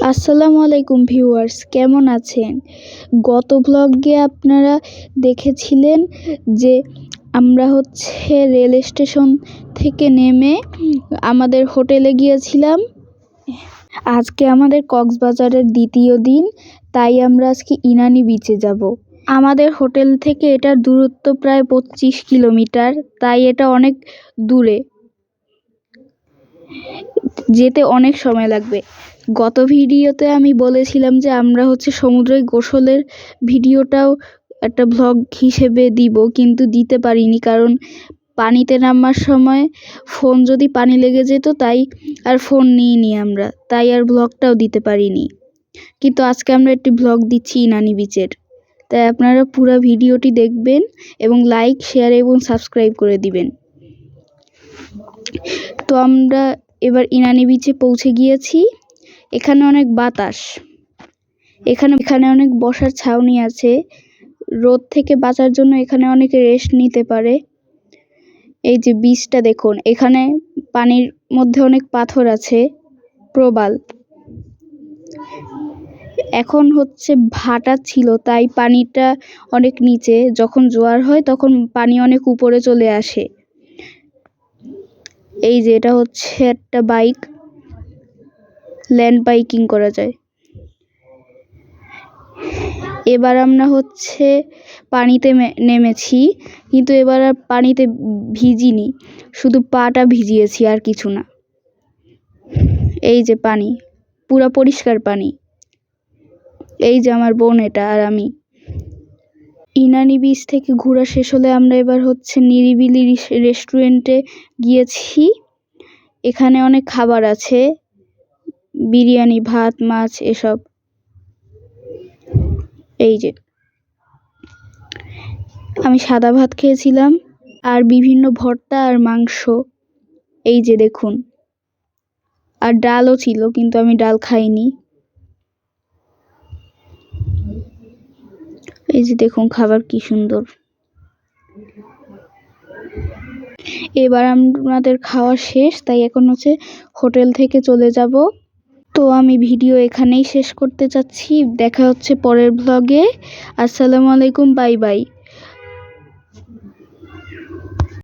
আসসালামু আলাইকুম ভিউয়ার্স, কেমন আছেন? গত ব্লগে আপনারা দেখেছিলেন যে আমরা রেল স্টেশন থেকে নেমে আমাদের হোটেলে গিয়েছিলাম। আজকে আমাদের কক্সবাজারের দ্বিতীয় দিন, তাই আমরা আজকে ইনানি বিচে যাব। আমাদের হোটেল থেকে এটার দূরত্ব প্রায় 25 কিলোমিটার, তাই এটা অনেক দূরে, যেতে অনেক সময় লাগবে। গত ভিডিওতে আমি বলেছিলাম যে আমরা সমুদ্রে গোসলের ভিডিওটাও একটা ভ্লগ হিসেবে দিব, কিন্তু দিতে পারিনি কারণ পানিতে নামার সময় ফোন যদি পানি লেগে যেত, তাই আর ফোন নিইনি আমরা, তাই আর ভ্লগটাও দিতে পারিনি। কিন্তু আজকে আমরা একটি ভ্লগ দিচ্ছি ইনানি বিচের, তাই আপনারা পুরো ভিডিওটি দেখবেন এবং লাইক, শেয়ার এবং সাবস্ক্রাইব করে দিবেন। তো আমরা এবার ইনানি বিচে পৌঁছে গিয়েছি। এখানে অনেক বাতাস, এখানে অনেক বসার ছাউনি আছে। রোদ থেকে বাঁচার জন্য এখানে অনেকে রেস্ট নিতে পারে। এই যে বিচটা দেখুন, এখানে পানির মধ্যে অনেক পাথর আছে, প্রবাল। এখন ভাটা ছিল, তাই পানিটা অনেক নিচে। যখন জোয়ার হয় তখন পানি অনেক উপরে চলে আসে। এই যে এটা একটা বাইক, ল্যান্ড বাইকিং করা যায়। এবার আমরা পানিতে নেমেছি, কিন্তু এবার আর পানিতে ভিজিনি, শুধু পাটা ভিজিয়েছি, আর কিছু না। এই যে পানি, পুরা পরিষ্কার পানি। এই যে আমার বোন এটা আর আমি। ইনানি বিচ থেকে ঘোরা শেষ হলে আমরা এবার নিরিবিলি রেস্টুরেন্টে গিয়েছি। এখানে অনেক খাবার আছে, বিরিয়ানি, ভাত, মাছ এসব। এই যে আমি সাদা ভাত খেয়েছিলাম, আর বিভিন্ন ভর্তা আর মাংস। এই যে দেখুন, আর ডালও ছিল, কিন্তু আমি ডাল খাইনি। এই যে দেখুন খাবার কি সুন্দর। এবার আমাদের খাওয়া শেষ, তাই এখন হোটেল থেকে চলে যাব। তো আমি ভিডিও এখানেই শেষ করতে চাচ্ছি। দেখা হচ্ছে পরের ব্লগে। আসসালামু আলাইকুম, বাই বাই।